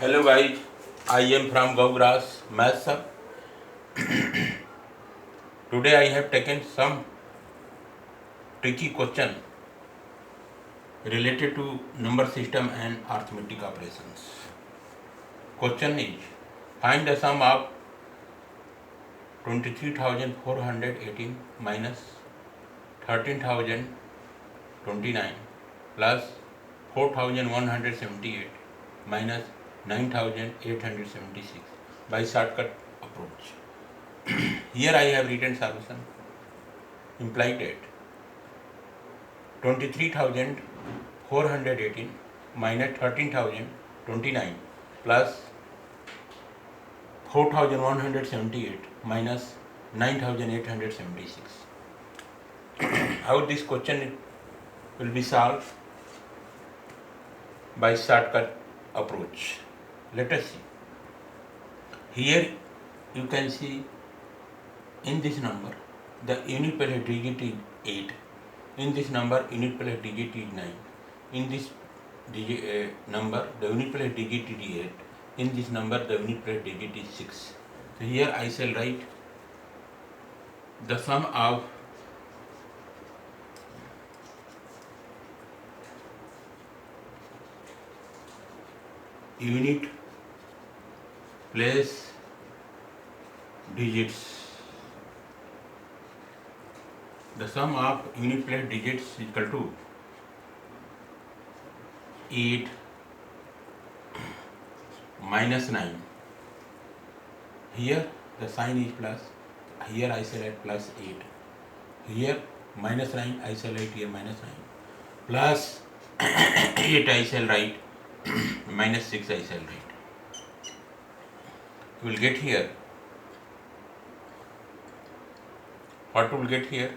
Hello guys, I am from Gauras Math Sub. Today I have taken some tricky question related to number system and arithmetic operations. Question is, find the sum of 23,418 minus 13,029 plus 4,178 minus 9,876 by shortcut approach. Here I have written solution. Implied that 23,418 minus 13,029 plus 4,178 minus 9,876. How this question will be solved? By shortcut approach. Let us see. Here you can see in this number the unit place digit is 8. In this number unit place digit is 9. In this number the unit place digit is 8. In this number the unit place digit is 6. So here I shall write the sum of unit place digits. The sum of unit place digits is equal to 8 minus 9. Here the sign is plus. Here I shall write plus 8. Here minus 9 I shall write here minus 9. Plus 8 I shall write. Minus 6 I shall write. You will get here. What will get here?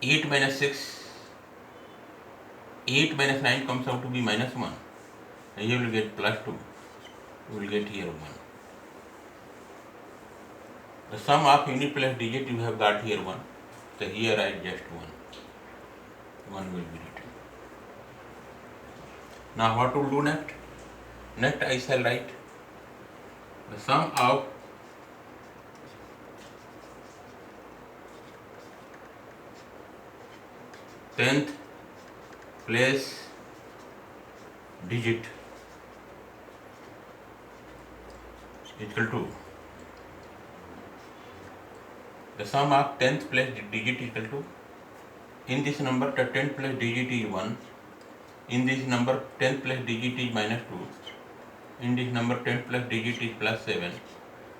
8 minus 6. 8 minus 9 comes out to be minus 1. And you will get plus 2. You will get here 1. The sum of unit place digit you have got here 1. So here I just 1. 1 will be written. Now what to do next? Next I shall write the sum of tenth place digit equal to the sum of 10th place digit equal to, in this number the 10th place digit is 1, in this number 10th place digit is minus 2, in this number 10th place digit is plus 7,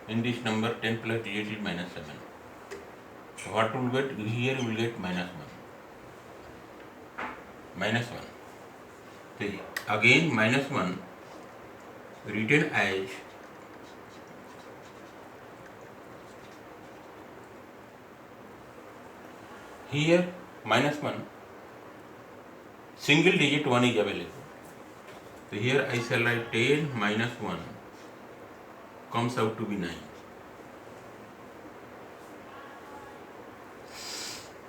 in this number 10th place digit is minus 7. So what will get? Here we will get minus 1. Minus 1. See, again minus 1 written as here minus 1, single digit 1 is available. So here I shall write 10 minus 1 comes out to be 9.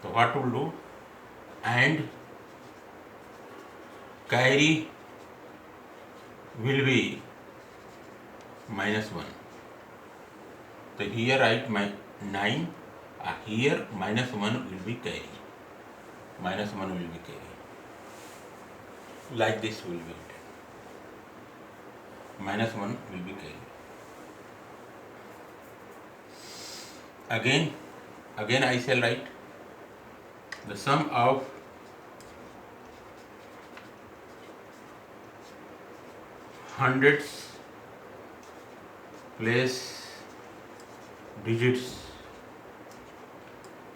So what will do? And carry will be minus 1. So here write 9. Here minus 1 will be carry. Minus 1 will be carry. Like this will be written. Minus 1 will be carry. Again I shall write the sum of hundreds place digits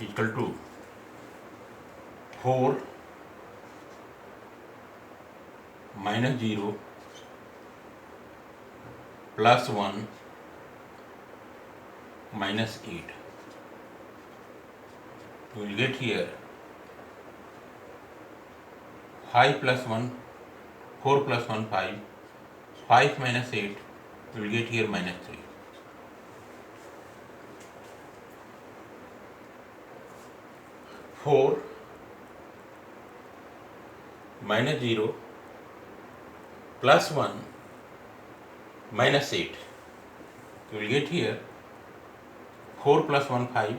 equal to 4 minus 0 plus 1 minus 8. You will get here 5 plus 1, 4 plus 1, 5. 5 minus 8, you will get here minus 3. 4 minus 0 plus 1 minus 8. You will get here 4 plus 1 5.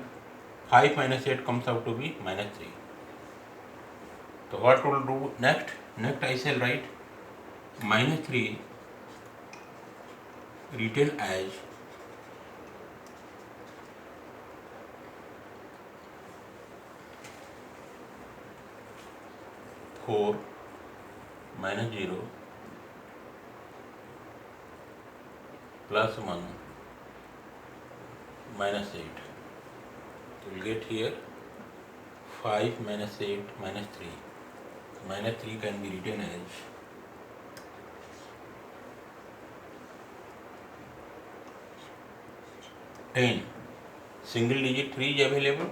5 minus 8 comes out to be minus 3. So what we will do next? Next I shall write minus 3 written as 4 minus 0 plus 1 minus 8. You will get here 5 minus 8 minus 3. Minus 3 can be written as 10. Single digit 3 is available.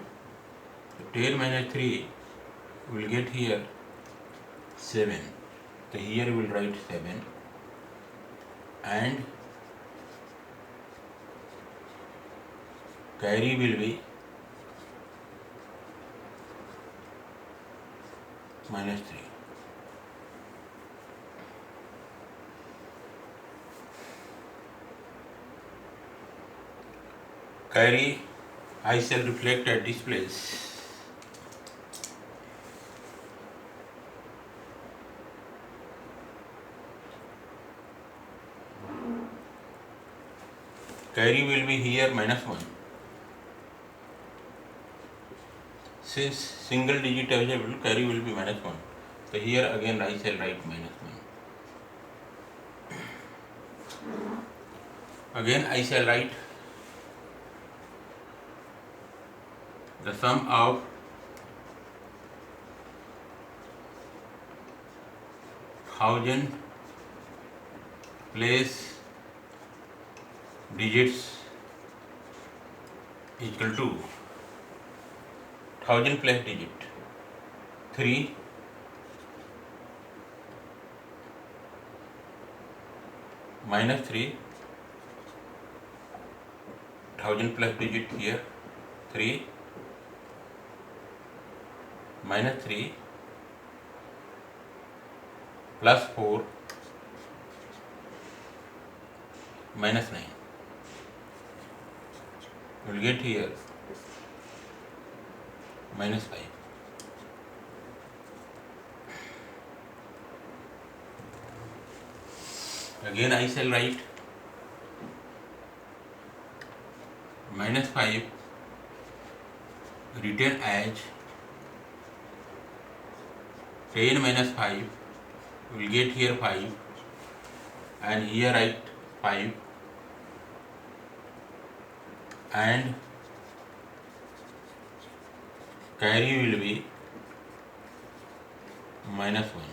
So 10 minus 3 will get here 7. So here we will write 7 and carry will be minus 3. Carry I shall reflect at this place. Carry will be here minus 1. Since single digit available, carry will be minus 1. So here again I shall write minus 1. Again I shall write the sum of thousand place digits equal to 1000 place digit 3 minus 3 1000 plus digit here 3 minus 3 plus 4 minus 9. We will get here minus 5. Again I shall write minus 5 written as 10 minus 5. We will get here 5 and here write 5 and carry will be minus 1.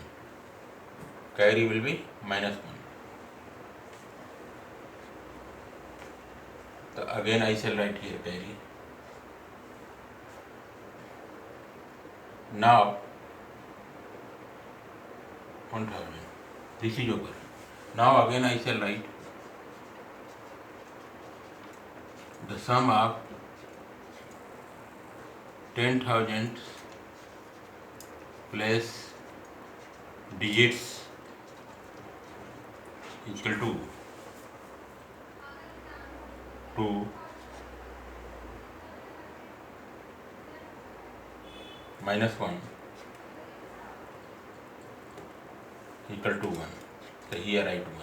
Carry will be minus 1. So again I shall write here carry. Now 1000. This is over. Now again I shall write the sum of 10,000 plus digits equal to 2 minus 1 equal to 1. So here write 1.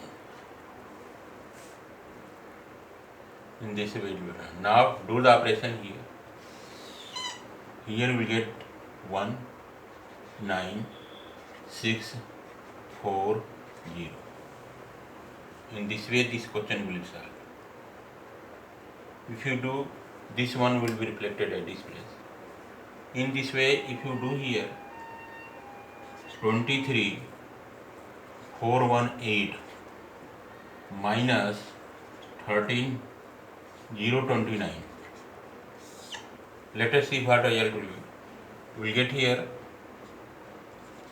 In this way you will run. Now do the operation here. Here we get 1 9 6 4 0. In this way this question will be solved. If you do, this one will be reflected at this place. In this way, if you do here 23 418 minus 13 029. Let us see what result will be. We will get here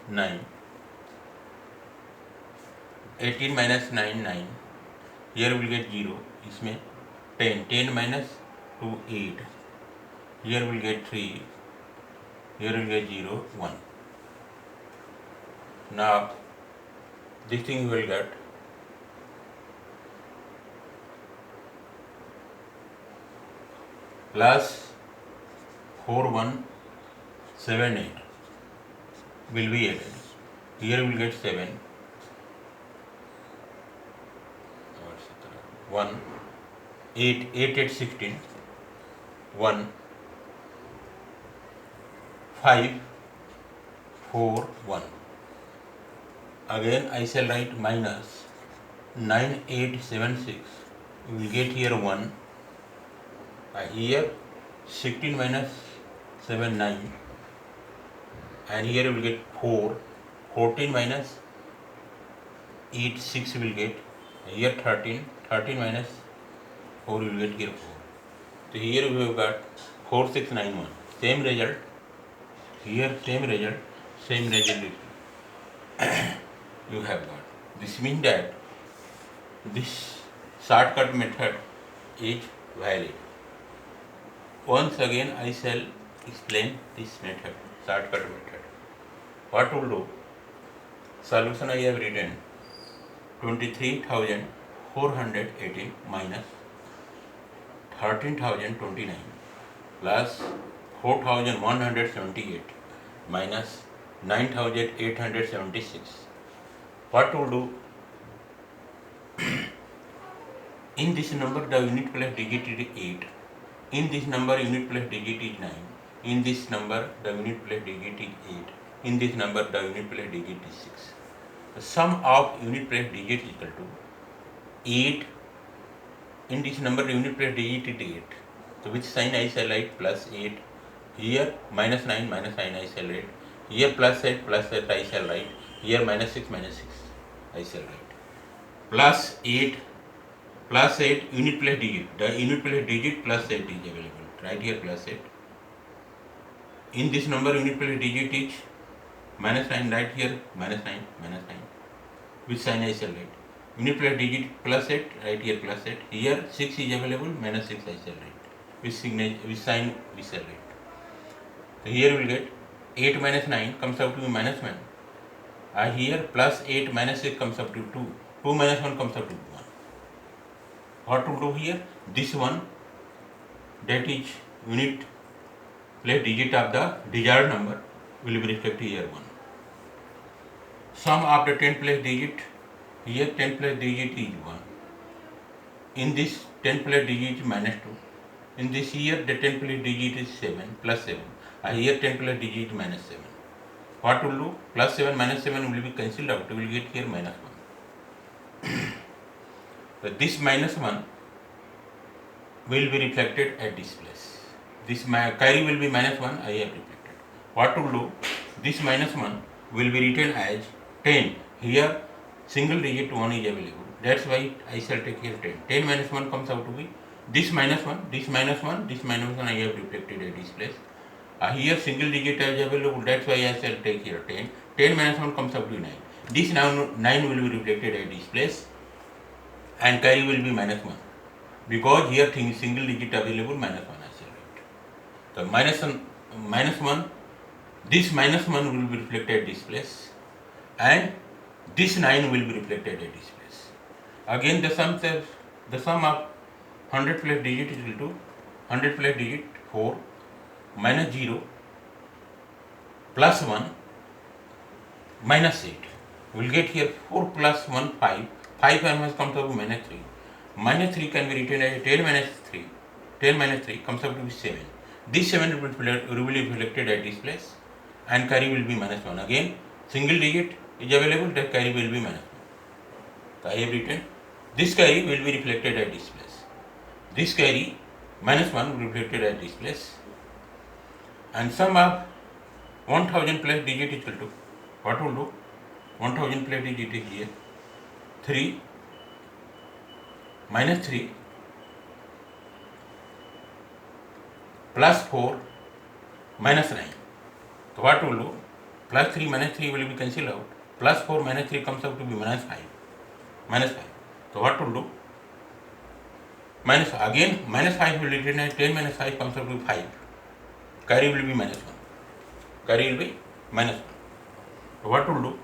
9. 18 minus 9 9. Here we will get 0. इसमें 10. 10 minus 2 8. Here we will get 3. Here we will get 0 1. Now this thing you will get plus 4178 will be added. Here we will get 7, 1, 8, 8, 8, 16, 1, 5, 4, 1. Again I shall write minus 9876. We will get here 1. Here 16 minus 7, 9. And here we will get 4. 14 minus 8, 6 will get. Here 13. 13 minus 4 will get here 4. So here we have got 4691. Same result. Here same result. Same result you have got. This means that this shortcut method is valid. Once again I shall explain this method, shortcut method. What to do? Solution I have written 23,418 minus 13,029 plus 4,178 minus 9,876. What to do? In this number the unit place digit is 8. In this number unit place digit is 9. In this number the unit place digit is 8. In this number the unit place digit is 6. The sum of unit place digit is equal to 8. In this number the unit place digit is 8. So which sign I shall write? Plus 8. Here minus 9 I shall write. Here plus 8 I shall write. Here minus 6 I shall write. Plus 8 unit place digit. The unit place digit plus 8 is available. Right here plus 8. In this number unit place digit is minus 9. Right here minus 9. Which sign I shall write? Unit place digit plus 8. Right here plus 8. Here 6 is available. Minus 6 I shall write. Which sign we shall write? So here we will get 8 minus 9 comes out to be minus 1. Here plus 8 minus 6 comes up to 2. 2 minus 1 comes up to 1. What to do here? This one, that is unit place digit of the desired number, will be reflected here 1. Sum of the 10 place digit, here 10 place digit is 1. In this 10 place digit is minus 2. In this here the 10 place digit is 7 plus 7. Here 10 place digit is minus 7. What will do? Plus 7 minus 7 will be cancelled out. We will get here minus 1. So this minus 1 will be reflected at this place. This carry will be minus 1 I have reflected. What to do? This minus 1 will be written as 10. Here single digit 1 is available. That's why I shall take here 10. 10 minus 1 comes out to be this minus 1, this minus 1, this minus 1 I have reflected at this place. Here single digit is available. That's why I shall take here 10. 10 minus 1 comes out to 9. This now 9 will be reflected at this place. And carry will be minus 1. Because here single digit available, minus 1 I shall write. So minus 1, this minus 1 will be reflected at this place. And this 9 will be reflected at this place. Again the sum of 100 place digit is equal to 100 place digit 4 minus 0 plus 1 minus 8. We will get here 4 plus 1 5. 5 minus comes out to minus 3. Minus 3 can be written as 10 minus 3. 10 minus 3 comes out to be 7. This 7 will be reflected at this place and carry will be minus 1. Again single digit is available, that carry will be minus 1. So I have written this carry will be reflected at this place. This carry minus 1 will be reflected at this place. And sum of 1000 plus digit is equal to, what will do? 1000 plus digit is here 3 minus 3 plus 4 minus 9. So what will do? Plus 3 minus 3 will be cancelled out. Plus 4 minus 3 comes out to be minus 5. So what will do? Minus 5 will be written as 10 minus 5 comes out to be 5. Carry will be minus 1. So what will do?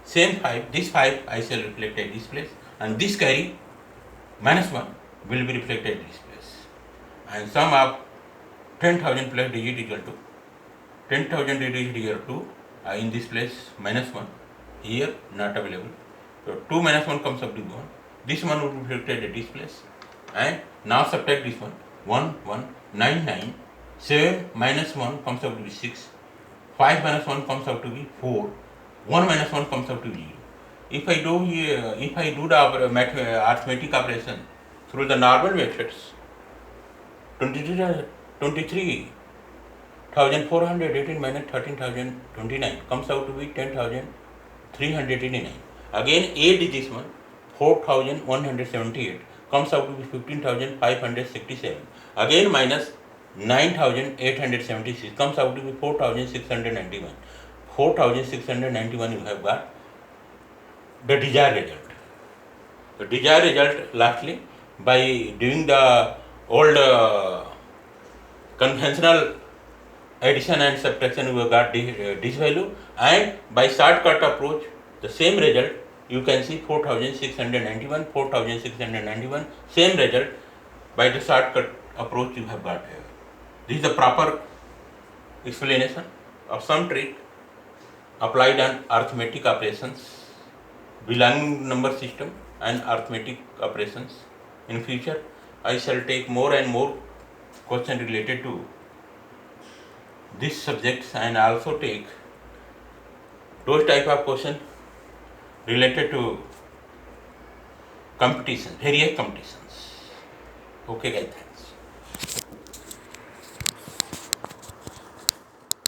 same 5, this 5 I shall reflect at this place, and this carry -1 will be reflected at this place. And sum of 10,000 plus digit equal to 10,000 digit equal to in this place -1, here not available. So 2 -1 comes up to 1. This one will be reflected at this place. And now subtract this one. 1, 1, 9, 9. 7 -1 comes out to be 6. 5 -1 comes out to be 4. 1 -1 comes out to be 0. If I do the arithmetic operation through the normal methods, 23,418 minus 13,029 comes out to be 10,389. Again add this one, 4,178 comes out to be 15,567. Again minus 9,876 comes out to be 4,691. 4,691 you have got the desired result. The desired result lastly, by doing the old conventional addition and subtraction, we have got this value, and by shortcut approach the same result you can see 4,691, 4,691, same result by the shortcut approach you have got here. This is the proper explanation of some trick applied on arithmetic operations belonging number system and arithmetic operations. In future I shall take more and more questions related to these subjects, and also take those type of questions related to competition, various competitions. Okay guys.